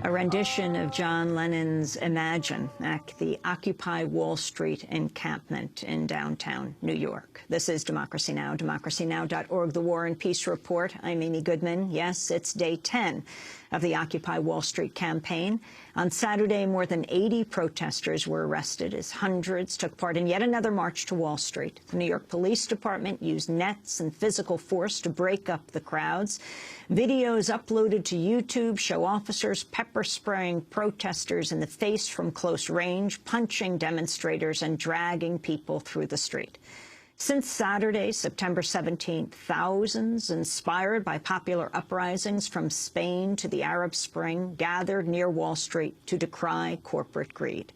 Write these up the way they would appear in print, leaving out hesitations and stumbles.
A rendition of John Lennon's Imagine at the Occupy Wall Street encampment in downtown New York. This is Democracy Now!, democracynow.org, The War and Peace Report. I'm Amy Goodman. Yes, it's day 10 of the Occupy Wall Street campaign. On Saturday, more than 80 protesters were arrested as hundreds took part in yet another march to Wall Street. The New York Police Department used nets and physical force to break up the crowds. Videos uploaded to YouTube show officers pepper spraying protesters in the face from close range, punching demonstrators and dragging people through the street. Since Saturday, September 17th, thousands, inspired by popular uprisings from Spain to the Arab Spring, gathered near Wall Street to decry corporate greed.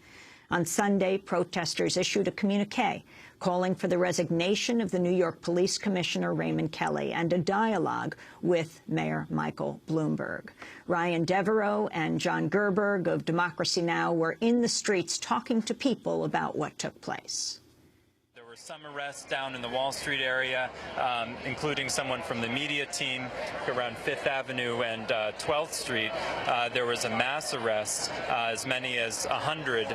On Sunday, protesters issued a communique calling for the resignation of the New York Police Commissioner Raymond Kelly and a dialogue with Mayor Michael Bloomberg. Ryan Devereaux and John Gerberg of Democracy Now! Were in the streets talking to people about what took place. There were some arrests down in the Wall Street area, including someone from the media team around 5th Avenue and 12th Street. There was a mass arrest. As many as 100,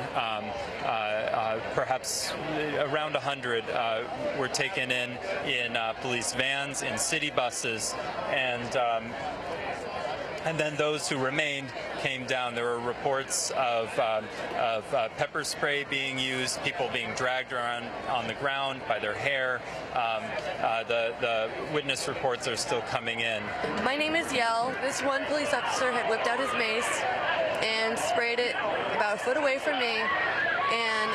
perhaps around 100, were taken in police vans, in city buses, and then those who remained came down. There were reports of pepper spray being used, people being dragged around on the ground by their hair. The witness reports are still coming in. My name is Yell. This one police officer had whipped out his mace and sprayed it about a foot away from me and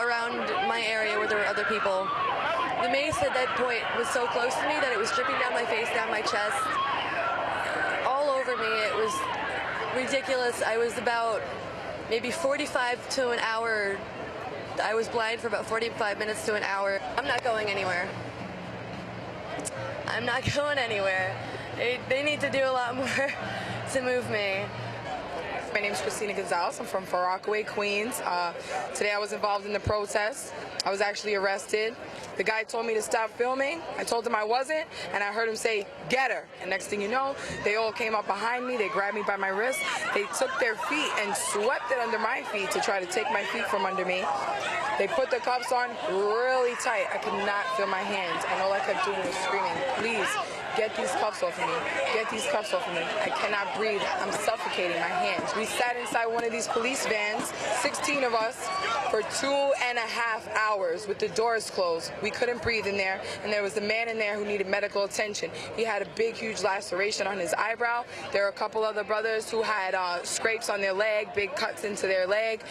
around my area where there were other people. The mace at that point was so close to me that it was dripping down my face, down my chest, all over me. It was ridiculous. I was about maybe 45 to an hour. I was blind for about 45 minutes to an hour. I'm not going anywhere. I'm not going anywhere. They need to do a lot more to move me. My name is Christina Gonzalez. I'm from Far Rockaway, Queens. Today I was involved in the protest. I was actually arrested. The guy told me to stop filming. I told him I wasn't, and I heard him say, "Get her." And next thing you know, they all came up behind me. They grabbed me by my wrist. They took their feet and swept it under my feet to try to take my feet from under me. They put the cuffs on really tight. I could not feel my hands, and all I kept doing was screaming, "Please, get these cuffs off of me. Get these cuffs off of me. I cannot breathe. I'm suffocating my hands." We sat inside one of these police vans, 16 of us, for 2.5 hours with the doors closed. We couldn't breathe in there, and there was a man in there who needed medical attention. He had a big, huge laceration on his eyebrow. There were a couple other brothers who had scrapes on their leg, big cuts into their leg,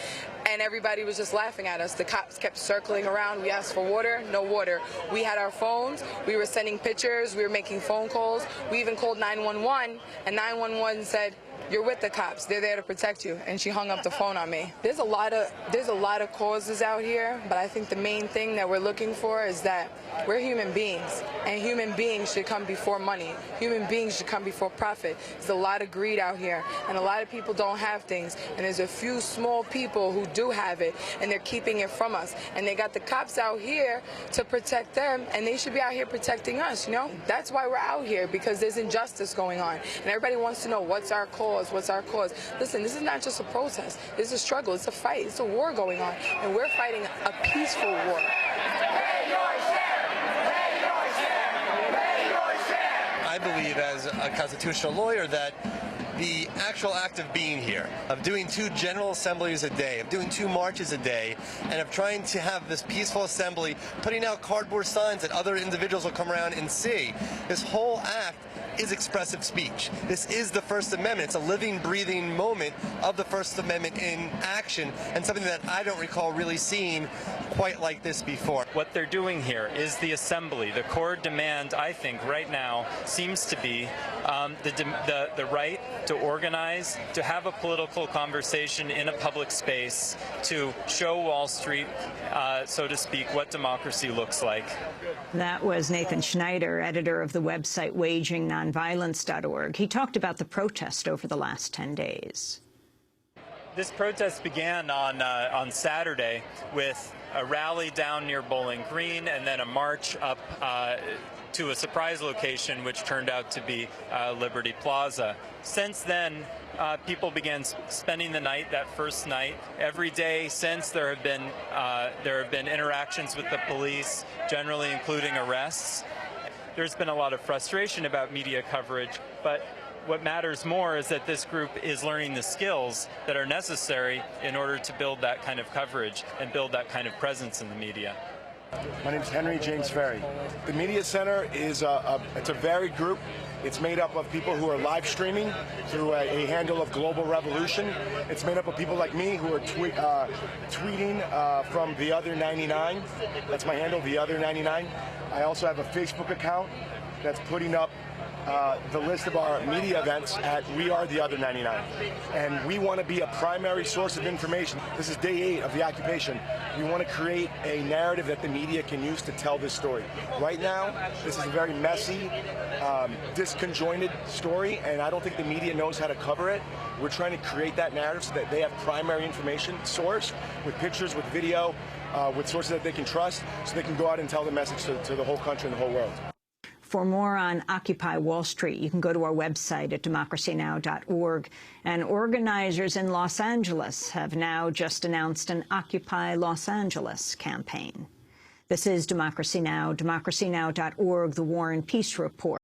and everybody was just laughing at us. The cops kept circling around. We asked for water, no water. We had our phones. We were sending pictures. We were making phone calls. We even called 911, and 911 said, "You're with the cops. They're there to protect you." And she hung up the phone on me. There's a lot of causes out here, but I think the main thing that we're looking for is that we're human beings, and human beings should come before money. Human beings should come before profit. There's a lot of greed out here, and a lot of people don't have things, and there's a few small people who do have it, and they're keeping it from us. And they got the cops out here to protect them, and they should be out here protecting us, you know? That's why we're out here, because there's injustice going on, and everybody wants to know what's our cause, what's our cause. Listen, this is not just a protest. It's a struggle. It's a fight. It's a war going on, and we're fighting a peaceful war. I believe, as a constitutional lawyer, that the actual act of being here, of doing 2 general assemblies a day, of doing 2 marches a day, and of trying to have this peaceful assembly, putting out cardboard signs that other individuals will come around and see, this whole act is expressive speech. This is the First Amendment. It's a living, breathing moment of the First Amendment in action, and something that I don't recall really seeing quite like this before. What they're doing here is the assembly. The core demand, I think, right now seems to be the right to organize, to have a political conversation in a public space, to show Wall Street, so to speak, what democracy looks like. That was Nathan Schneider, editor of the website WagingNonviolence.org. He talked about the protest over the last 10 days. This protest began on Saturday with a rally down near Bowling Green and then a march up to a surprise location, which turned out to be Liberty Plaza. Since then, people began spending the night, that first night. Every day since, there have been interactions with the police, generally including arrests. There's been a lot of frustration about media coverage, but what matters more is that this group is learning the skills that are necessary in order to build that kind of coverage and build that kind of presence in the media. My name is Henry James Ferry. The Media Center is it's a varied group. It's made up of people who are live streaming through a handle of Global Revolution. It's made up of people like me who are tweeting from The Other 99. That's my handle, The Other 99. I also have a Facebook account that's putting up the list of our media events at We Are The Other 99. And we want to be a primary source of information. This is day 8 of the occupation. We want to create a narrative that the media can use to tell this story. Right now, this is a very messy, disconjointed story, and I don't think the media knows how to cover it. We're trying to create that narrative so that they have primary information source with pictures, with video, with sources that they can trust, so they can go out and tell the message to the whole country and the whole world. For more on Occupy Wall Street, you can go to our website at democracynow.org. And organizers in Los Angeles have now just announced an Occupy Los Angeles campaign. This is Democracy Now!, democracynow.org, The War and Peace Report.